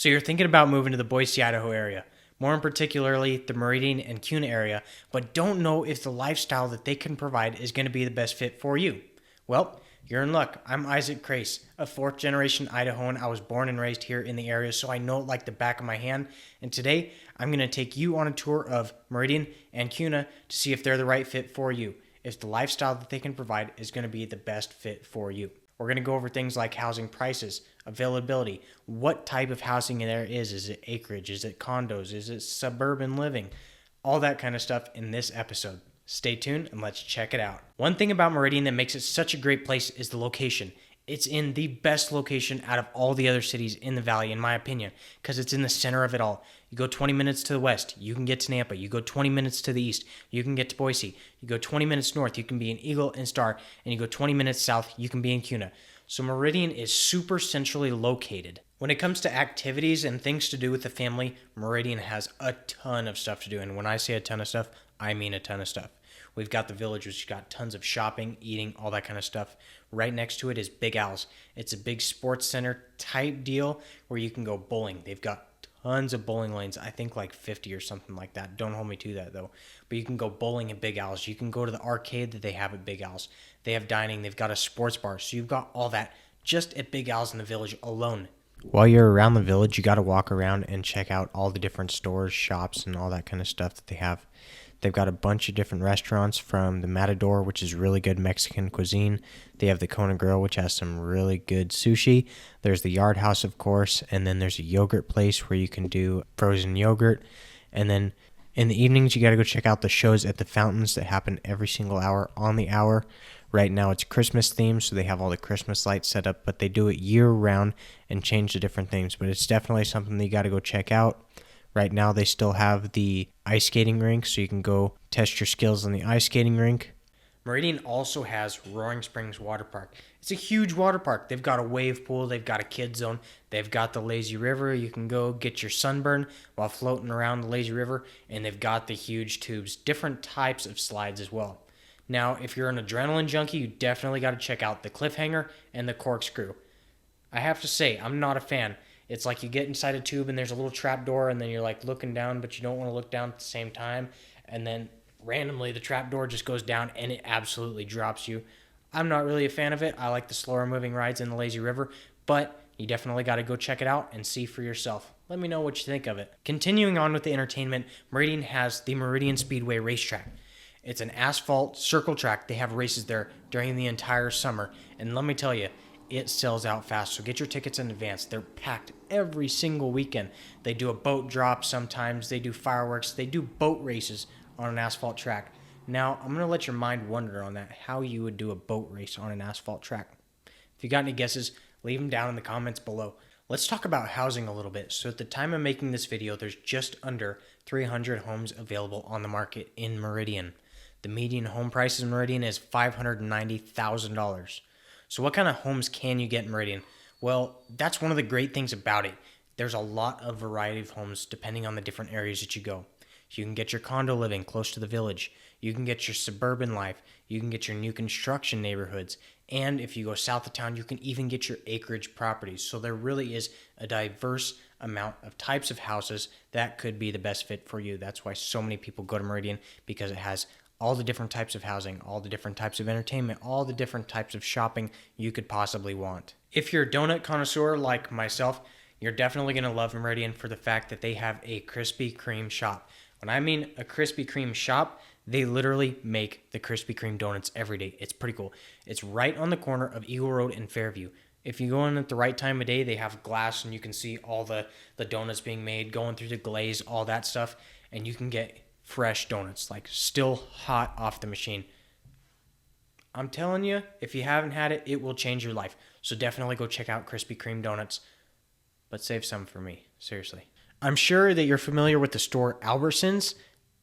So you're thinking about moving to the Boise, Idaho area, more in particularly the Meridian and Kuna area, but don't know if the lifestyle that they can provide is going to be the best fit for you. Well, you're in luck. I'm Isaac Crace, a fourth generation Idahoan. I was born and raised here in the area, so I know it like the back of my hand. And today, I'm going to take you on a tour of Meridian and Kuna to see if they're the right fit for you, if the lifestyle that they can provide is going to be the best fit for you. We're going to go over things like housing prices, availability, what type of housing there is. Is it acreage? Is it condos? Is it suburban living? All that kind of stuff in this episode. Stay tuned and let's check it out. One thing about Meridian that makes it such a great place is the location. It's in the best location out of all the other cities in the valley, in my opinion, because it's in the center of it all. You go 20 minutes to the west, you can get to Nampa. You go 20 minutes to the east, you can get to Boise. You go 20 minutes north, you can be in Eagle and Star. And you go 20 minutes south, you can be in Kuna. So Meridian is super centrally located. When it comes to activities and things to do with the family, Meridian has a ton of stuff to do. And when I say a ton of stuff, I mean a ton of stuff. We've got the village, which got tons of shopping, eating, all that kind of stuff. Right next to it is Big Al's. It's a big sports center type deal where you can go bowling. They've got tons of bowling lanes, I think like 50 or something like that. Don't hold me to that though. But you can go bowling at Big Al's. You can go to the arcade that they have at Big Al's. They have dining. They've got a sports bar. So you've got all that just at Big Al's in the village alone. While you're around the village, you got to walk around and check out all the different stores, shops, and all that kind of stuff that they have. They've got a bunch of different restaurants, from the Matador, which is really good Mexican cuisine. They have the Kona Grill, which has some really good sushi. There's the Yard House, of course, and then there's a yogurt place where you can do frozen yogurt. And then in the evenings, you got to go check out the shows at the fountains that happen every single hour on the hour. Right now it's Christmas themed, so they have all the Christmas lights set up, but they do it year round and change the different things. But it's definitely something that you got to go check out. Right now they still have the ice skating rink, so you can go test your skills on the ice skating rink. Meridian also has Roaring Springs Water Park. It's a huge water park. They've got a wave pool. They've got a kid zone. They've got the lazy river. You can go get your sunburn while floating around the lazy river. And they've got the huge tubes, different types of slides as well. Now, if you're an adrenaline junkie, you definitely got to check out the cliffhanger and the corkscrew. I have to say, I'm not a fan. It's like you get inside a tube and there's a little trap door, and then you're like looking down, but you don't want to look down at the same time. And then randomly the trap door just goes down and it absolutely drops you. I'm not really a fan of it. I like the slower moving rides in the lazy river, but you definitely got to go check it out and see for yourself. Let me know what you think of it. Continuing on with the entertainment, Meridian has the Meridian Speedway racetrack. It's an asphalt circle track. They have races there during the entire summer. And let me tell you, it sells out fast. So get your tickets in advance. They're packed every single weekend. They do a boat drop sometimes. They do fireworks. They do boat races on an asphalt track. Now, I'm going to let your mind wander on that, how you would do a boat race on an asphalt track. If you got any guesses, leave them down in the comments below. Let's talk about housing a little bit. So at the time of making this video, there's just under 300 homes available on the market in Meridian. The median home price in Meridian is $590,000. So what kind of homes can you get in Meridian? Well, that's one of the great things about it. There's a lot of variety of homes depending on the different areas that you go. You can get your condo living close to the village. You can get your suburban life. You can get your new construction neighborhoods. And if you go south of town, you can even get your acreage properties. So there really is a diverse amount of types of houses that could be the best fit for you. That's why so many people go to Meridian, because it has all the different types of housing, all the different types of entertainment, all the different types of shopping you could possibly want. If you're a donut connoisseur like myself, you're definitely going to love Meridian for the fact that they have a Krispy Kreme shop. When I mean a Krispy Kreme shop, they literally make the Krispy Kreme donuts every day. It's pretty cool. It's right on the corner of Eagle Road and Fairview. If you go in at the right time of day, they have glass and you can see all the donuts being made, going through the glaze, all that stuff, and you can get fresh donuts, like still hot off the machine. I'm telling you, if you haven't had it, it will change your life. So definitely go check out Krispy Kreme donuts, but save some for me, seriously. I'm sure that you're familiar with the store Albertsons.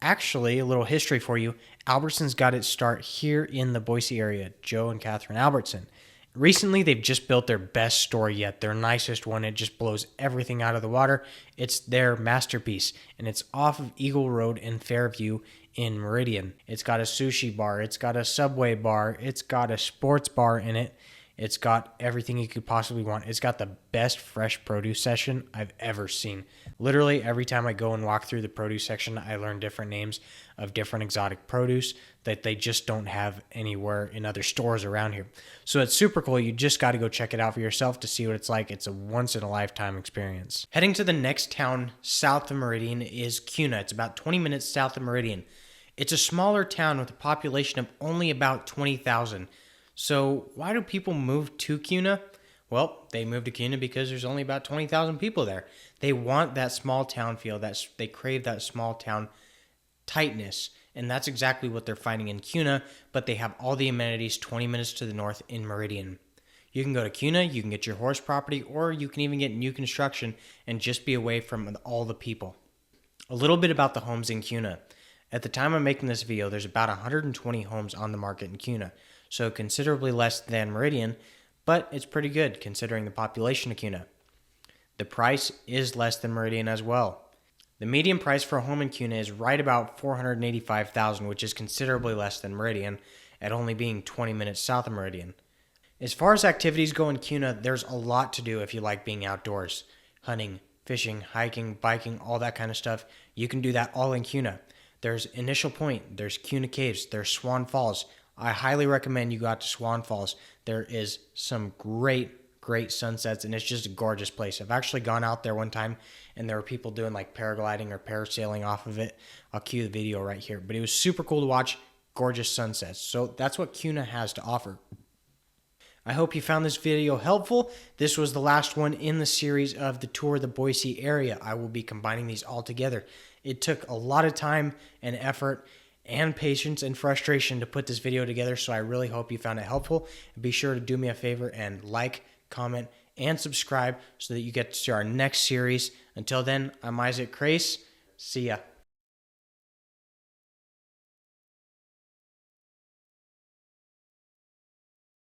Actually, a little history for you. Albertsons got its start here in the Boise area, Joe and Catherine Albertson. Recently, they've just built their best store yet, their nicest one. It just blows everything out of the water. It's their masterpiece, and it's off of Eagle Road in Fairview in Meridian. It's got a sushi bar. It's got a Subway bar. It's got a sports bar in it. It's got everything you could possibly want. It's got the best fresh produce section I've ever seen. Literally, every time I go and walk through the produce section, I learn different names of different exotic produce that they just don't have anywhere in other stores around here. So it's super cool. You just got to go check it out for yourself to see what it's like. It's a once-in-a-lifetime experience. Heading to the next town south of Meridian is Kuna. It's about 20 minutes south of Meridian. It's a smaller town with a population of only about 20,000. So why do people move to Kuna? Well, they move to Kuna because there's only about 20,000 people there. They want that small town feel. They crave that small town tightness. And that's exactly what they're finding in Kuna, but they have all the amenities 20 minutes to the north in Meridian. You can go to Kuna, you can get your horse property, or you can even get new construction and just be away from all the people. A little bit about the homes in Kuna. At the time I'm making this video, there's about 120 homes on the market in Kuna, so considerably less than Meridian, but it's pretty good considering the population of Kuna. The price is less than Meridian as well. The median price for a home in Kuna is right about $485,000, which is considerably less than Meridian, at only being 20 minutes south of Meridian. As far as activities go in Kuna, there's a lot to do if you like being outdoors. Hunting, fishing, hiking, biking, all that kind of stuff. You can do that all in Kuna. There's Initial Point, there's Kuna Caves, there's Swan Falls. I highly recommend you go out to Swan Falls. There is some great sunsets, and it's just a gorgeous place. I've actually gone out there one time, and there were people doing like paragliding or parasailing off of it. I'll cue the video right here. But it was super cool to watch gorgeous sunsets. So that's what Kuna has to offer. I hope you found this video helpful. This was the last one in the series of the tour of the Boise area. I will be combining these all together. It took a lot of time and effort and patience and frustration to put this video together, so I really hope you found it helpful. Be sure to do me a favor and like, comment, and subscribe so that you get to see our next series. Until then, I'm Isaac Crace. See ya.